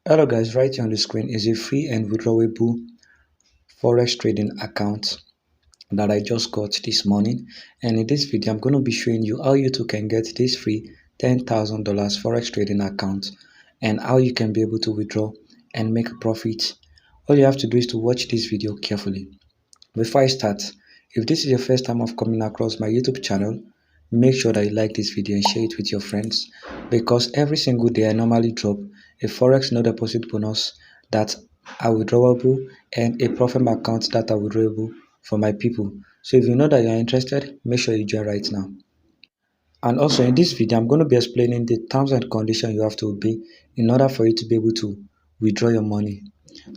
Hello guys, right here on the screen is a free and withdrawable Forex trading account that I just got this morning. And in this video, I'm going to be showing you how you too can get this free $10,000 Forex trading account and how you can be able to withdraw and make a profit. All you have to do is to watch this video carefully. Before I start, if this is your first time of coming across my YouTube channel, make sure that you like this video and share it with your friends, because every single day I normally drop a Forex no deposit bonus that are withdrawable and a profit account that are withdrawable for my people. So if you know that you are interested, make sure you join right now. And also in this video, I'm going to be explaining the terms and conditions you have to obey in order for you to be able to withdraw your money.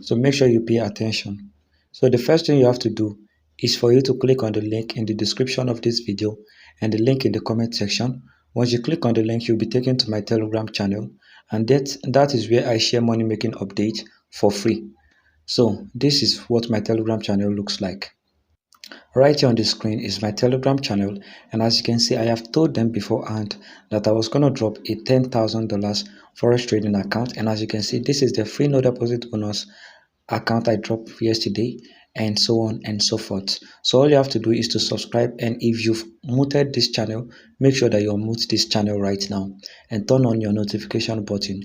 So make sure you pay attention. So the first thing you have to do is for you to click on the link in the description of this video and the link in the comment section. Once you click on the link, you'll be taken to my Telegram channel, and that is where I share money making updates for free. So this is what my Telegram channel looks like. Right here on the screen is my Telegram channel, and as you can see, I have told them beforehand that I was going to drop a $10,000 Forex trading account, and as you can see, this is the free no deposit bonus account I dropped yesterday, and so on and so forth. So all you have to do is to subscribe, and if you've muted this channel, make sure that you unmute this channel right now and turn on your notification button.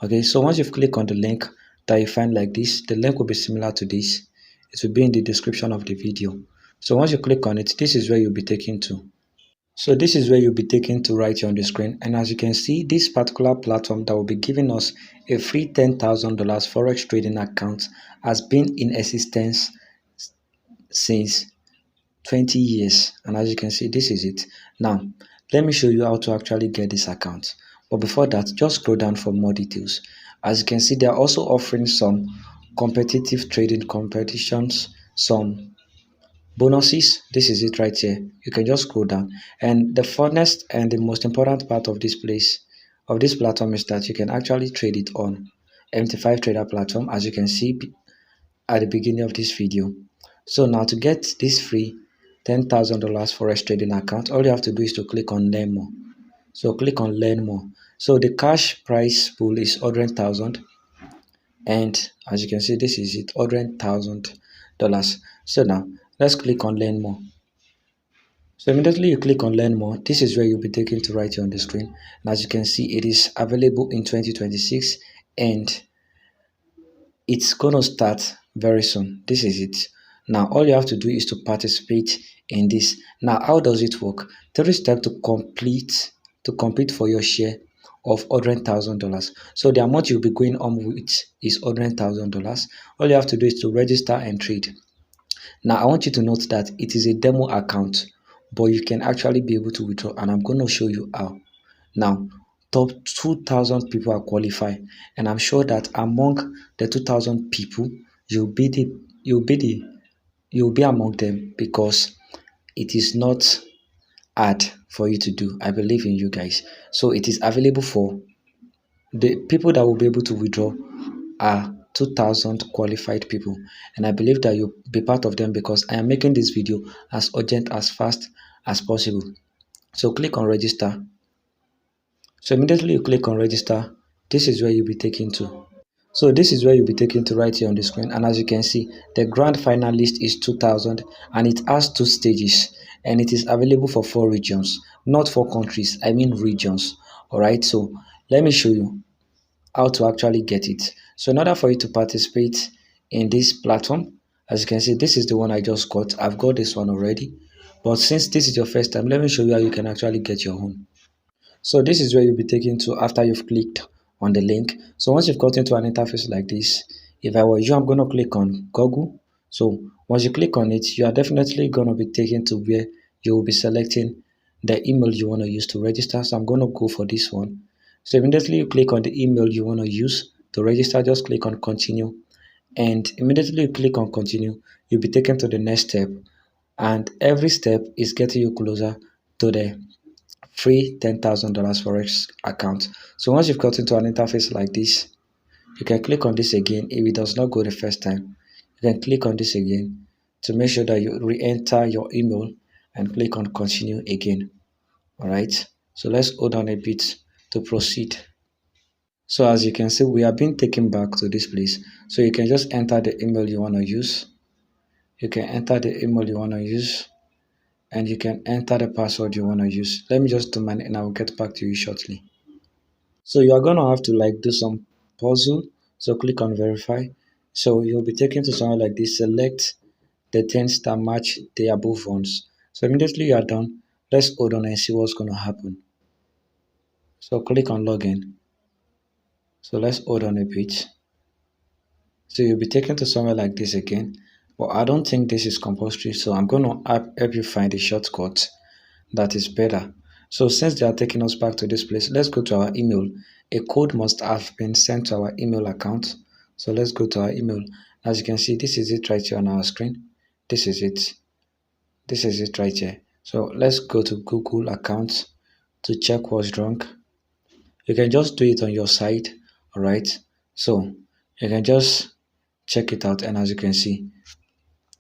Okay, so once you've clicked on the link that you find like this, the link will be similar to this. It will be in the description of the video. So once you click on it, this is where you'll be taken to. So this is where you'll be taken to right here on the screen. And as you can see, this particular platform that will be giving us a free $10,000 Forex trading account has been in existence since 20 years. And as you can see, this is it. Now, let me show you how to actually get this account. But before that, just scroll down for more details. As you can see, they are also offering some competitive trading competitions, some bonuses. This is it right here. You can just scroll down, and the funnest and the most important part of this platform is that you can actually trade it on MT5 trader platform, as you can see at the beginning of this video. So now, to get this free $10,000 Forex trading account, all you have to do is to click on learn more. So click on learn more. So the cash price pool is 100,000, and as you can see, this is it, $100,000. So now let's click on learn more. So immediately you click on learn more, this is where you'll be taken to right here on the screen. And as you can see, it is available in 2026, and it's gonna start very soon. This is it. Now all you have to do is to participate in this. Now how does it work? 3 steps to compete for your share of $100,000. So the amount you'll be going on with is $100,000. All you have to do is to register and trade. Now I want you to note that it is a demo account, but you can actually be able to withdraw, and I'm going to show you how. Now, top 2,000 people are qualified, and I'm sure that among the 2,000 people, you'll be the you'll be among them, because it is not hard for you to do. I believe in you guys. So it is available for the people that will be able to withdraw are 2,000 qualified people, and I believe that you'll be part of them, because I am making this video as urgent, as fast as possible. So click on register. So immediately you click on register, this is where you'll be taken to. So this is where you'll be taken to right here on the screen, and as you can see, the grand finalist is 2,000, and it has 2 stages, and it is available for 4 regions, not 4 countries, I mean regions. All right, so let me show you how to actually get it. So in order for you to participate in this platform, as you can see, this is the one I just got. I've got this one already, but since this is your first time, let me show you how you can actually get your own. So this is where you'll be taken to after you've clicked on the link. So once you've gotten to an interface like this, if I were you, I'm going to click on Google. So once you click on it, you are definitely going to be taken to where you will be selecting the email you want to use to register. So I'm going to go for this one. So immediately you click on the email you want to use to register, just click on continue, and immediately you click on continue, you'll be taken to the next step, and every step is getting you closer to the free $10,000 Forex account. So once you've gotten to an interface like this, you can click on this again. If it does not go the first time, you can click on this again to make sure that you re-enter your email and click on continue again. All right, so let's hold on a bit to proceed. So as you can see, we are being taken back to this place. So you can just enter the email you want to use. You can enter the email you want to use, and you can enter the password you want to use. Let me just do mine and I will get back to you shortly. So you are going to have to like do some puzzle. So click on verify. So you'll be taken to somewhere like this. Select the things that match the above ones. So immediately you are done, let's hold on and see what's going to happen. So click on login. So let's hold on a bit. So you'll be taken to somewhere like this again. But I don't think this is compulsory. So I'm going to help you find a shortcut that is better. So since they are taking us back to this place, let's go to our email. A code must have been sent to our email account. So let's go to our email. As you can see, this is it right here on our screen. This is it. This is it right here. So let's go to Google account to check what's wrong. You can just do it on your side. All right. So you can just check it out. And as you can see,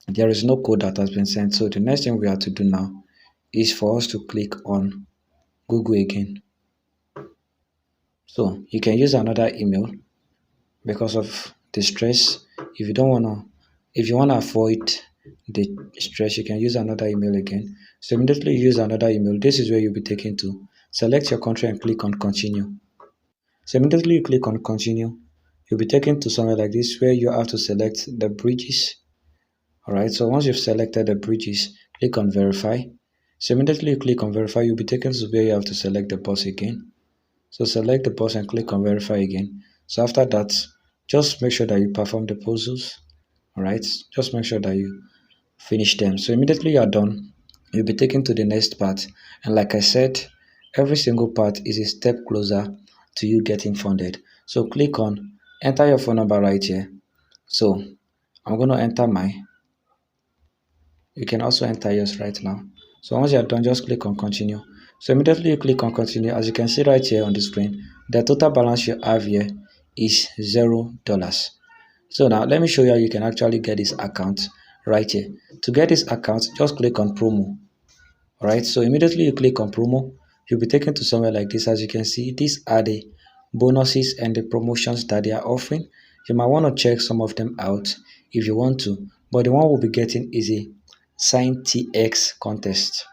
there is no code that has been sent. So the next thing we have to do now is for us to click on Google again. So you can use another email because of the stress. If you wanna avoid the stress, you can use another email again. So immediately use another email. This is where you'll be taken to. Select your country and click on continue. So immediately you click on continue, you'll be taken to somewhere like this where you have to select the bridges. Alright, so once you've selected the bridges, click on verify. So immediately you click on verify, you'll be taken to where you have to select the bus again. So select the bus and click on verify again. So after that, just make sure that you perform the puzzles. Alright, just make sure that you finish them. So immediately you are done, you'll be taken to the next part. And like I said, every single part is a step closer to you getting funded. So click on enter your phone number right here. So I'm going to enter mine. You can also enter yours right now. So once you're done, just click on continue. So immediately you click on continue, as you can see right here on the screen, the total balance you have here is $0. So now let me show you how you can actually get this account right here. To get this account, just click on promo. Alright, so immediately you click on promo, you'll be taken to somewhere like this. As you can see, these are the bonuses and the promotions that they are offering. You might want to check some of them out if you want to, but the one we'll be getting is a sign TX contest.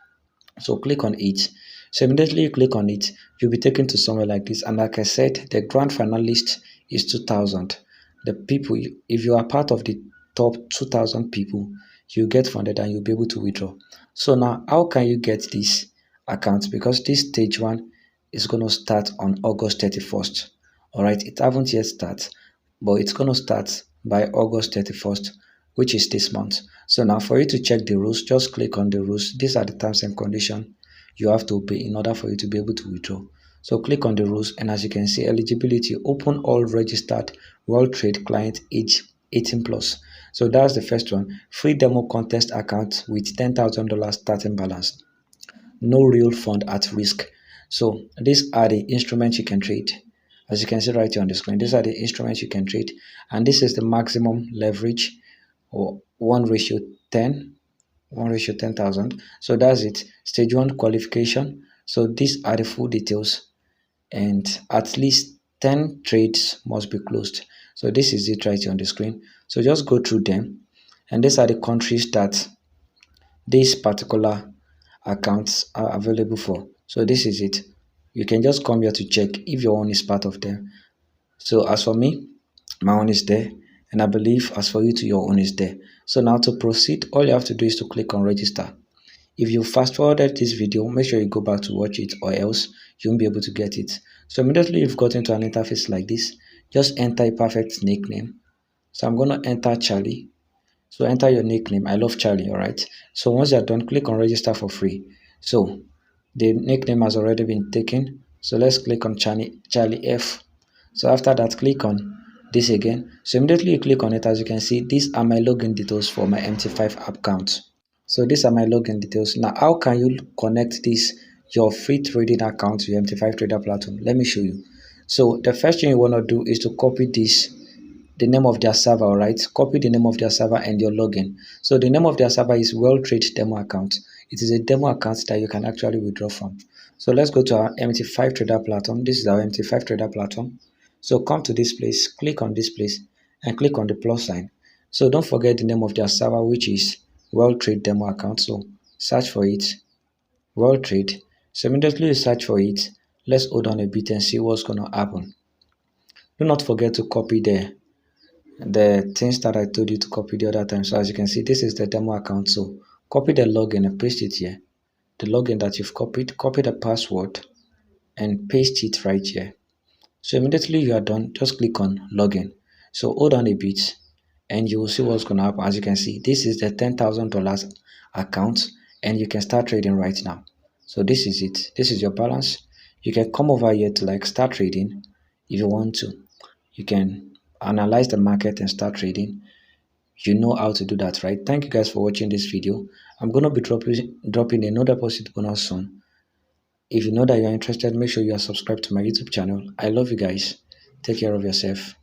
So click on it. So immediately you click on it, you'll be taken to somewhere like this. And like I said, the grand finalist is 2,000. The people, if you are part of the top 2,000 people, you get funded and you'll be able to withdraw. So now, how can you get this account? Because this stage one is going to start on August 31st. All right, it haven't yet started, but it's going to start by August 31st, which is this month. So now for you to check the rules, just click on the rules. These are the terms and conditions you have to obey in order for you to be able to withdraw. So click on the rules, and as you can see, eligibility, open all registered World Trade client age 18 plus. So that's the first one. Free demo contest account with $10,000 starting balance. No real fund at risk. So these are the instruments you can trade. As you can see right here on the screen, these are the instruments you can trade, and this is the maximum leverage, or 1:10, 1:10,000. So that's it. Stage one qualification. So these are the full details, and at least 10 trades must be closed. So this is it right here on the screen. So just go through them, and these are the countries that these particular accounts are available for. So this is it. You can just come here to check if your own is part of them. So as for me, my own is there, and I believe as for you too, your own is there. So now to proceed, all you have to do is to click on register. If you fast forwarded this video, make sure you go back to watch it, or else you won't be able to get it. So immediately you've got into an interface like this, just enter a perfect nickname. So I'm going to enter Charlie. So enter your nickname. I love Charlie, all right? So once you're done, click on register for free. So the nickname has already been taken. So let's click on Charlie F. So after that, click on this again. So immediately you click on it, as you can see, these are my login details for my MT5 account. So these are my login details. Now, how can you connect this, your free trading account, to your MT5 trader platform? Let me show you. So the first thing you want to do is to copy this, the name of their server, right? Copy the name of their server and your login. So the name of their server is World Trade Demo Account. It is a demo account that you can actually withdraw from. So let's go to our MT5 trader platform. This is our MT5 trader platform. So come to this place, click on this place, and click on the plus sign. So don't forget the name of their server, which is World Trade Demo Account. So search for it, World Trade. So immediately you search for it, let's hold on a bit and see what's gonna happen. Do not forget to copy the things that I told you to copy the other time. So as you can see, this is the demo account. So copy the login and paste it here. The login that you've copied, copy the password and paste it right here. So immediately you are done, just click on login. So hold on a bit and you will see what's going to happen. As you can see, this is the $10,000 account and you can start trading right now. So this is it. This is your balance. You can come over here to like start trading if you want to. You can analyze the market and start trading. You know how to do that, right? Thank you guys for watching this video. I'm going to be dropping another deposit bonus soon. If you know that you're interested, make sure you are subscribed to my YouTube channel. I love you guys. Take care of yourself.